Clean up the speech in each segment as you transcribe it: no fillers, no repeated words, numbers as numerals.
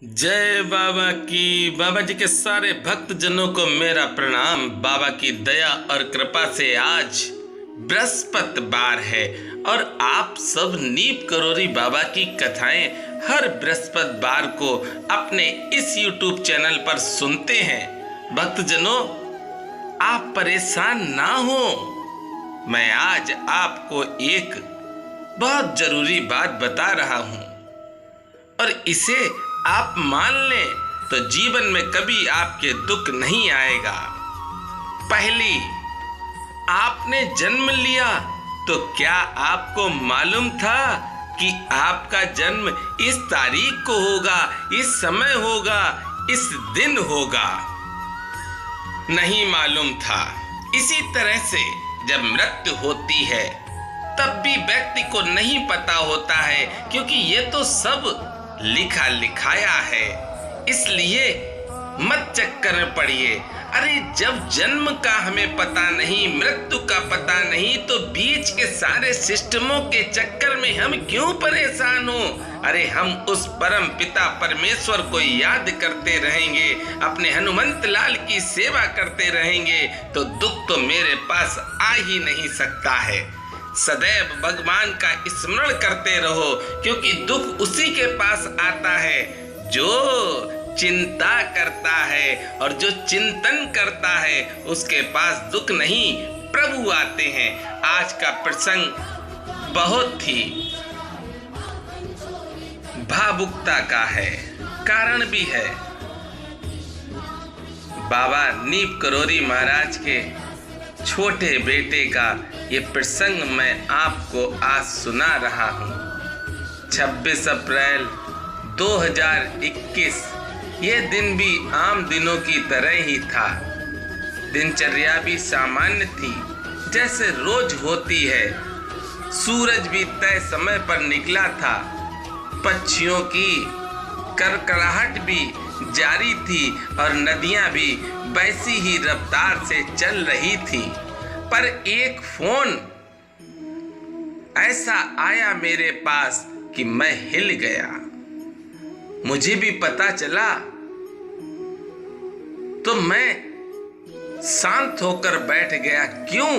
जय बाबा की। बाबा जी के सारे भक्त जनों को मेरा प्रणाम। बाबा की दया और कृपा से आज बृहस्पतिवार है और आप सब नीप करोरी बाबा की कथाएं हर बृहस्पतिवार को अपने इस YouTube चैनल पर सुनते हैं। भक्त जनों, आप परेशान ना हो। मैं आज आपको एक बहुत जरूरी बात बता रहा हूं और इसे आप मान लें तो जीवन में कभी आपके दुख नहीं आएगा। पहली, आपने जन्म लिया तो क्या आपको मालूम था कि आपका जन्म इस तारीख को होगा, इस समय होगा, इस दिन होगा? नहीं मालूम था। इसी तरह से जब मृत्यु होती है तब भी व्यक्ति को नहीं पता होता है, क्योंकि ये तो सब लिखा लिखाया है। इसलिए मत चक्कर में पड़िए। अरे जब जन्म का हमें पता नहीं, मृत्यु का पता नहीं, तो बीच के सारे सिस्टमों के चक्कर में हम क्यों परेशान हो? अरे हम उस परम पिता परमेश्वर को याद करते रहेंगे, अपने हनुमंत लाल की सेवा करते रहेंगे तो दुख तो मेरे पास आ ही नहीं सकता है। सदैव भगवान का स्मरण करते रहो, क्योंकि दुख उसी के पास आता है जो चिंता करता है, और जो चिंतन करता है उसके पास दुख नहीं प्रभु आते हैं। आज का प्रसंग बहुत ही भावुकता का है, कारण भी है। बाबा नीप करोरी महाराज के छोटे बेटे का ये प्रसंग मैं आपको आज सुना रहा हूँ। 26 अप्रैल 2021 ये दिन भी आम दिनों की तरह ही था। दिनचर्या भी सामान्य थी जैसे रोज होती है। सूरज भी तय समय पर निकला था। पक्षियों की करकराहट भी जारी थी और नदियां भी वैसी ही रफ्तार से चल रही थी। पर एक फोन ऐसा आया मेरे पास कि मैं हिल गया। मुझे भी पता चला तो मैं शांत होकर बैठ गया। क्यों?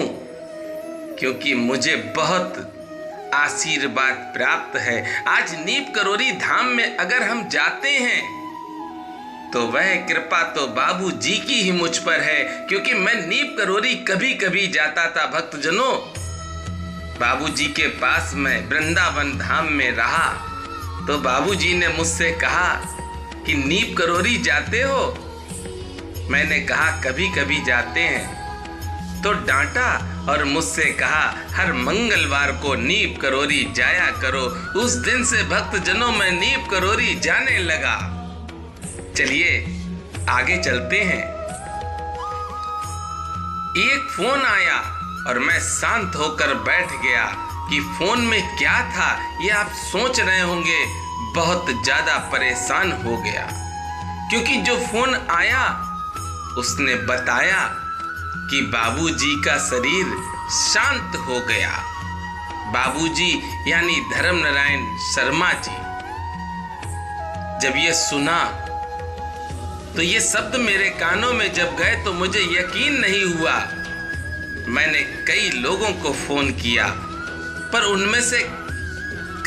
क्योंकि मुझे बहुत आशीर्वाद प्राप्त है। आज नीप करोरी धाम में अगर हम जाते हैं तो वह कृपा तो बाबू जी की ही मुझ पर है, क्योंकि मैं नीप करोरी कभी कभी जाता था। भक्तजनों, बाबू जी के पास मैं वृंदावन धाम में रहा तो बाबू जी ने मुझसे कहा कि नीप करोरी जाते हो? मैंने कहा कभी कभी जाते हैं। तो डांटा और मुझसे कहा हर मंगलवार को नीप करोरी जाया करो। उस दिन से भक्तजनों मैं नीप करोरी जाने लगा। चलिए आगे चलते हैं। एक फोन आया और मैं शांत होकर बैठ गया कि फोन में क्या था ये आप सोच रहे होंगे। बहुत ज्यादा परेशान हो गया, क्योंकि जो फोन आया उसने बताया कि बाबूजी का शरीर शांत हो गया। बाबूजी यानी धर्मनारायण शर्मा जी। जब ये सुना तो ये शब्द मेरे कानों में जब गए तो मुझे यकीन नहीं हुआ। मैंने कई लोगों को फोन किया, पर उनमें से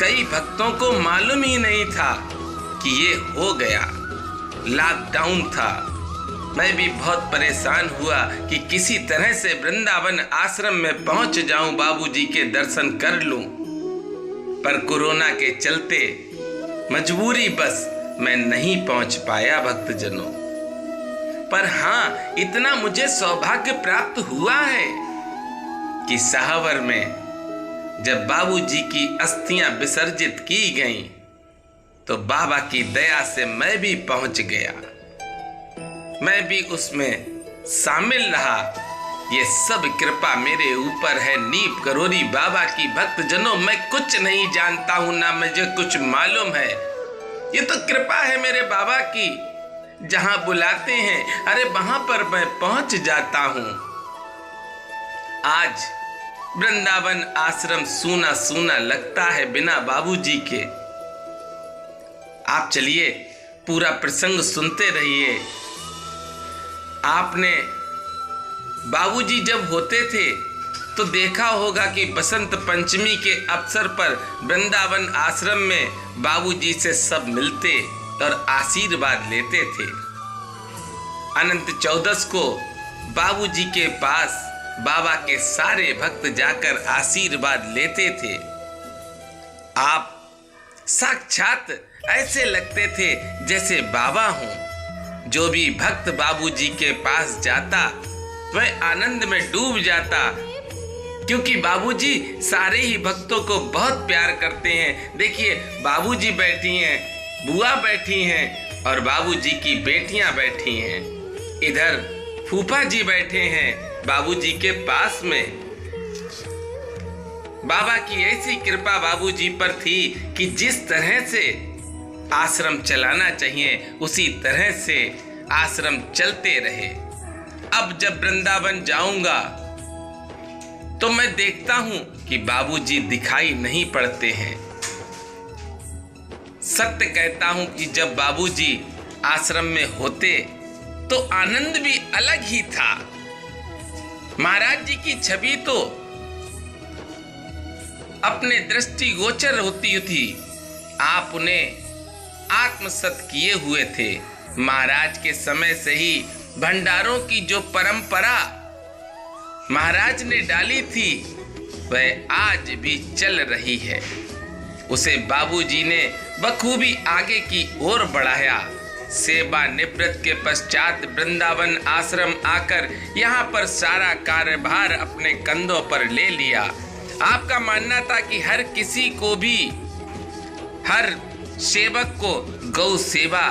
कई भक्तों को मालूम ही नहीं था कि ये हो गया। लॉकडाउन था। मैं भी बहुत परेशान हुआ कि किसी तरह से वृंदावन आश्रम में पहुंच जाऊं, बाबूजी के दर्शन कर लूं। पर कोरोना के चलते मजबूरी बस मैं नहीं पहुंच पाया भक्तजनों। पर हाँ, इतना मुझे सौभाग्य प्राप्त हुआ है कि सहावर में जब बाबूजी की अस्थियां विसर्जित की गईं तो बाबा की दया से मैं भी पहुंच गया। मैं भी उसमें शामिल रहा। ये सब कृपा मेरे ऊपर है, नीप करोरी बाबा की। भक्तजनों, मैं कुछ नहीं जानता हूं, ना मुझे कुछ मालूम है। ये तो कृपा है मेरे बाबा की। जहां बुलाते हैं अरे वहां पर मैं पहुंच जाता हूं। आज वृंदावन आश्रम सूना सूना लगता है बिना बाबूजी के। आप चलिए पूरा प्रसंग सुनते रहिए। आपने बाबूजी जब होते थे तो देखा होगा कि बसंत पंचमी के अवसर पर वृंदावन आश्रम में बाबूजी से सब मिलते और आशीर्वाद लेते थे। अनंत चौदस को बाबूजी के पास बाबा के सारे भक्त जाकर आशीर्वाद लेते थे। आप साक्षात ऐसे लगते थे जैसे बाबा हों। जो भी भक्त बाबूजी के पास जाता वह आनंद में डूब जाता, क्योंकि बाबूजी सारे ही भक्तों को बहुत प्यार करते हैं। देखिए, बाबूजी बैठी हैं, बुआ बैठी हैं और बाबूजी की बेटियां बैठी हैं। इधर फूफा जी बैठे हैं बाबूजी के पास में। बाबा की ऐसी कृपा बाबूजी पर थी कि जिस तरह से आश्रम चलाना चाहिए उसी तरह से आश्रम चलते रहे। अब जब वृंदावन जाऊंगा तो मैं देखता हूं कि बाबूजी दिखाई नहीं पड़ते हैं। सत्य कहता हूं कि जब बाबूजी आश्रम में होते तो आनंद भी अलग ही था। महाराज जी की छवि तो अपने दृष्टिगोचर होती थी। आप उन्हें आत्मसत किए हुए थे। महाराज के समय से ही भंडारों की जो परंपरा महाराज ने डाली थी वह आज भी चल रही है। उसे बाबूजी ने बखूबी आगे की ओर बढ़ाया। सेवा निवृत्त के पश्चात वृंदावन आश्रम आकर यहाँ पर सारा कार्यभार अपने कंधों पर ले लिया। आपका मानना था कि हर किसी को भी, हर सेवक को गौ सेवा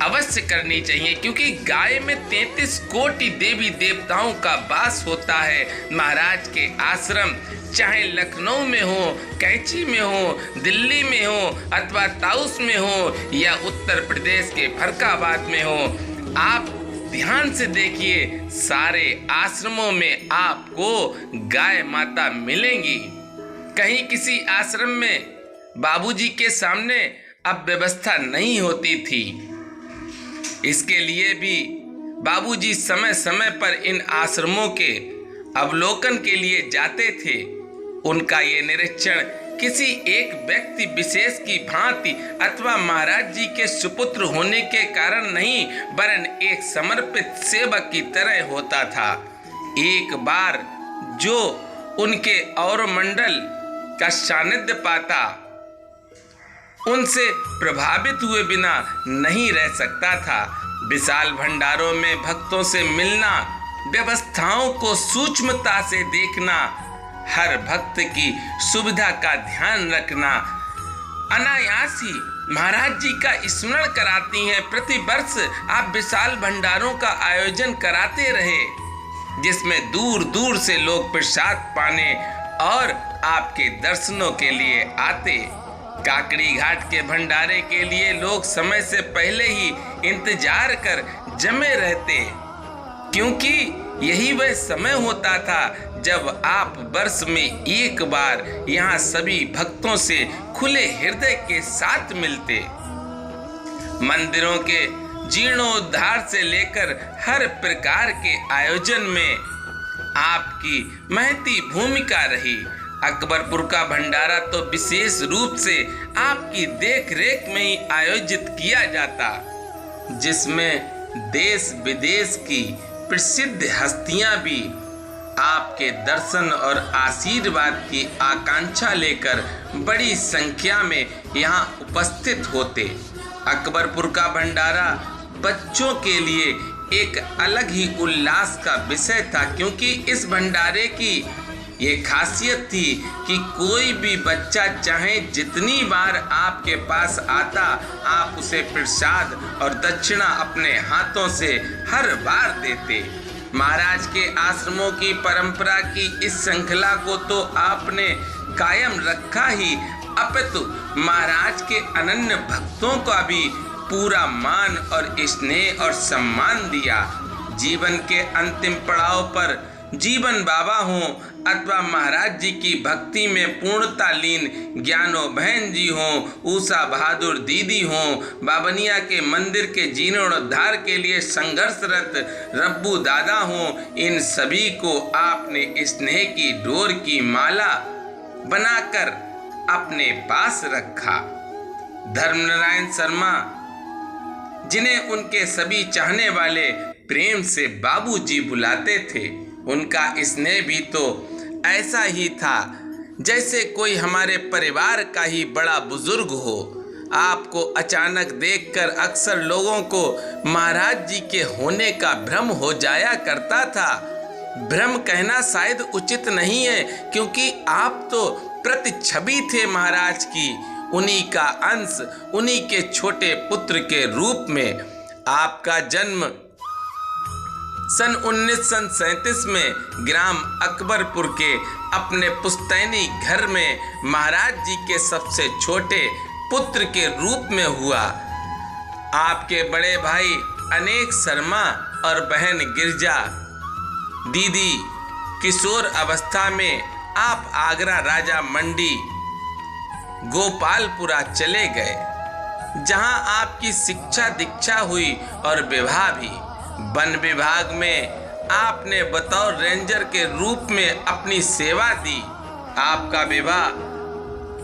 अवश्य करनी चाहिए, क्योंकि गाय में 33 कोटि देवी देवताओं का वास होता है। महाराज के आश्रम चाहे लखनऊ में हो, कैंची में हो, दिल्ली में हो अथवा ताउस में हो या उत्तर प्रदेश के फरक्काबाद में हो, आप ध्यान से देखिए, सारे आश्रमों में आपको गाय माता मिलेंगी। कहीं किसी आश्रम में बाबूजी के सामने अब व्यवस्था नहीं होती थी। इसके लिए भी बाबूजी समय समय पर इन आश्रमों के अवलोकन के लिए जाते थे। उनका ये निरीक्षण किसी एक व्यक्ति विशेष की भांति अथवा महाराज जी के सुपुत्र होने के कारण नहीं, वरन एक समर्पित सेवक की तरह होता था। एक बार जो उनके और मंडल का सानिध्य पाता, उनसे प्रभावित हुए बिना नहीं रह सकता था। विशाल भंडारों में भक्तों से मिलना, व्यवस्थाओं को सूक्ष्मता से देखना, हर भक्त की सुविधा का ध्यान रखना, अनायास ही महाराज जी का स्मरण कराती हैं। प्रति वर्ष आप विशाल भंडारों का आयोजन कराते रहे, जिसमें दूर दूर से लोग प्रसाद पाने और आपके दर्शनों के लिए आते। काकड़ी घाट के भंडारे के लिए लोग समय से पहले ही इंतजार कर जमे रहते, क्योंकि यही वह समय होता था जब आप वर्ष में एक बार यहाँ सभी भक्तों से खुले हृदय के साथ मिलते। मंदिरों के जीर्णोद्धार से लेकर हर प्रकार के आयोजन में आपकी महती भूमिका रही। अकबरपुर का भंडारा तो विशेष रूप से आपकी देखरेख में ही आयोजित किया जाता, जिसमें देश विदेश की प्रसिद्ध हस्तियां भी आपके दर्शन और आशीर्वाद की आकांक्षा लेकर बड़ी संख्या में यहाँ उपस्थित होते। अकबरपुर का भंडारा बच्चों के लिए एक अलग ही उल्लास का विषय था, क्योंकि इस भंडारे की ये खासियत थी कि कोई भी बच्चा चाहे जितनी बार आपके पास आता, आप उसे प्रसाद और दक्षिणा अपने हाथों से हर बार देते। महाराज के आश्रमों की परंपरा की इस श्रृंखला को तो आपने कायम रखा ही, अपितु महाराज के अनन्य भक्तों का भी पूरा मान और स्नेह और सम्मान दिया। जीवन के अंतिम पड़ाव पर जीवन बाबा हों अथवा महाराज जी की भक्ति में पूर्णता लीन ज्ञानो बहन जी हों, उषा बहादुर दीदी हों, बाबनिया के मंदिर के जीर्णोद्धार के लिए संघर्षरत रब्बू दादा हों, इन सभी को आपने स्नेह की डोर की माला बनाकर अपने पास रखा। धर्मनारायण शर्मा, जिन्हें उनके सभी चाहने वाले प्रेम से बाबूजी बुलाते थे, उनका स्नेह भी तो ऐसा ही था जैसे कोई हमारे परिवार का ही बड़ा बुजुर्ग हो। आपको अचानक देखकर अक्सर लोगों को महाराज जी के होने का भ्रम हो जाया करता था। भ्रम कहना शायद उचित नहीं है, क्योंकि आप तो प्रतिछवि थे महाराज की, उन्हीं का अंश, उन्हीं के छोटे पुत्र के रूप में। आपका जन्म सन 1937 में ग्राम अकबरपुर के अपने पुश्तैनी घर में महाराज जी के सबसे छोटे पुत्र के रूप में हुआ। आपके बड़े भाई अनेक शर्मा और बहन गिरजा दीदी किशोर अवस्था में आप आगरा राजा मंडी गोपालपुरा चले गए, जहां आपकी शिक्षा दीक्षा हुई और विवाह भी। वन विभाग में आपने बतौर रेंजर के रूप में अपनी सेवा दी। आपका विवाह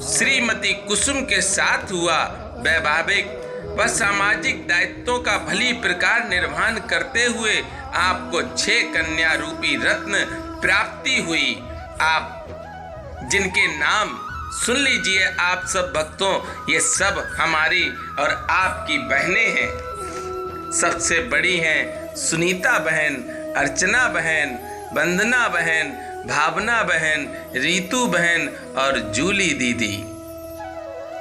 श्रीमती कुसुम के साथ हुआ। वैवाहिक व सामाजिक दायित्वों का भली प्रकार निर्वहन करते हुए आपको 6 कन्या रूपी रत्न प्राप्ति हुई। आप जिनके नाम सुन लीजिए आप सब भक्तों, ये सब हमारी और आपकी बहनें हैं। सबसे बड़ी हैं सुनीता बहन, अर्चना बहन, वंदना बहन, भावना बहन, रीतू बहन और जूली दीदी।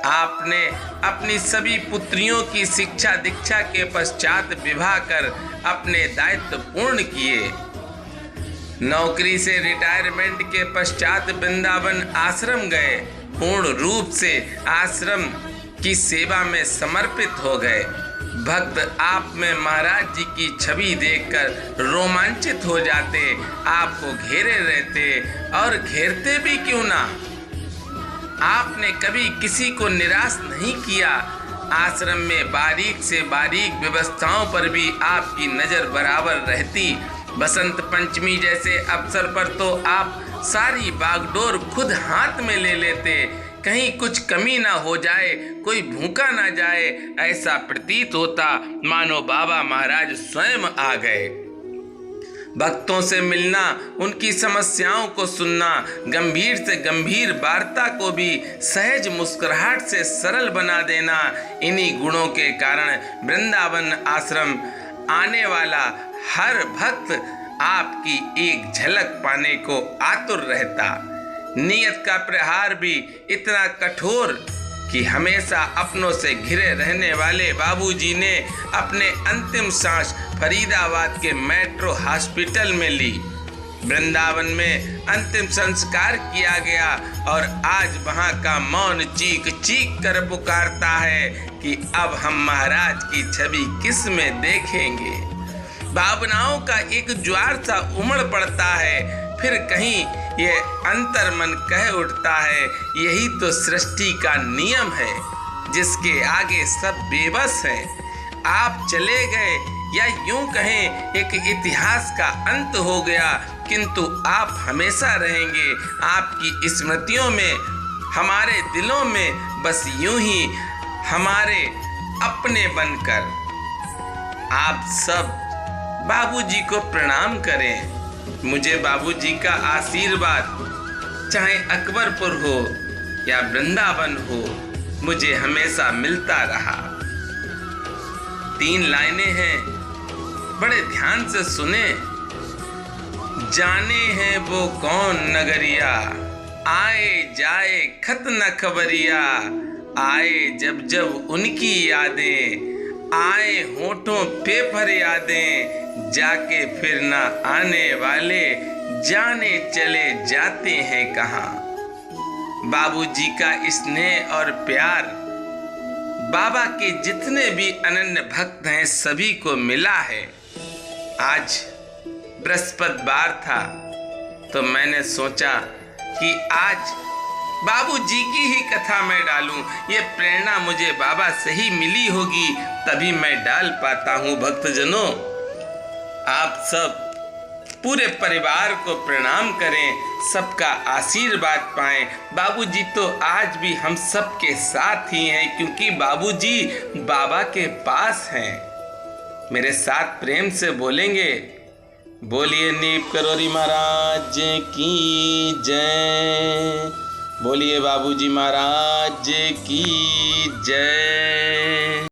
आपने अपनी सभी पुत्रियों की शिक्षा दीक्षा के पश्चात विवाह कर अपने दायित्व पूर्ण किए। नौकरी से रिटायरमेंट के पश्चात वृंदावन आश्रम गए, पूर्ण रूप से आश्रम की सेवा में समर्पित हो गए। भक्त आप में महाराज जी की छवि देखकर रोमांचित हो जाते, आपको घेरे रहते और घेरते भी क्यों ना। आपने कभी किसी को निराश नहीं किया। आश्रम में बारीक से बारीक व्यवस्थाओं पर भी आपकी नजर बराबर रहती। बसंत पंचमी जैसे अवसर पर तो आप सारी बागडोर खुद हाथ में ले लेते, कहीं कुछ कमी ना हो जाए, कोई भूखा ना जाए, ऐसा प्रतीत होता मानो बाबा महाराज स्वयं आ गए। भक्तों से मिलना, उनकी समस्याओं को सुनना, गंभीर से गंभीर वार्ता को भी सहज मुस्कुराहट से सरल बना देना, इन्हीं गुणों के कारण वृंदावन आश्रम आने वाला हर भक्त आपकी एक झलक पाने को आतुर रहता। नियत का प्रहार भी इतना कठोर कि हमेशा अपनों से घिरे रहने वाले बाबूजी ने अपने अंतिम सांस फरीदाबाद के मेट्रो हॉस्पिटल में ली। वृंदावन में अंतिम संस्कार किया गया और आज वहां का मौन चीख चीख कर पुकारता है कि अब हम महाराज की छवि किस में देखेंगे। भावनाओं का एक ज्वार सा उमड़ पड़ता है, फिर कहीं ये अंतर्मन कह उठता है, यही तो सृष्टि का नियम है जिसके आगे सब बेबस हैं। आप चले गए या यूं कहें एक इतिहास का अंत हो गया, किंतु आप हमेशा रहेंगे आपकी स्मृतियों में, हमारे दिलों में, बस यूं ही हमारे अपने बनकर। आप सब बाबूजी को प्रणाम करें। मुझे बाबूजी का आशीर्वाद चाहे अकबरपुर हो या वृंदावन हो, मुझे हमेशा मिलता रहा। 3 लाइनें हैं, बड़े ध्यान से सुने। जाने हैं वो कौन नगरिया, आए जाए खत न खबरिया, आए जब जब उनकी यादें, आए होठों पे फरियादें, जाके फिर न आने वाले, जाने चले जाते हैं कहाँ। बाबूजी का स्नेह और प्यार बाबा के जितने भी अनन्य भक्त हैं सभी को मिला है। आज बृहस्पतिवार था, तो मैंने सोचा कि आज बाबूजी की ही कथा मैं डालूं। ये प्रेरणा मुझे बाबा से ही मिली होगी, तभी मैं डाल पाता हूँ। भक्तजनों, आप सब पूरे परिवार को प्रणाम करें, सबका आशीर्वाद पाएं। बाबूजी तो आज भी हम सब के साथ ही हैं, क्योंकि बाबूजी बाबा के पास हैं। मेरे साथ प्रेम से बोलेंगे, बोलिए नीप करोरी महाराज की जय, बोलिए बाबूजी महाराज की जय।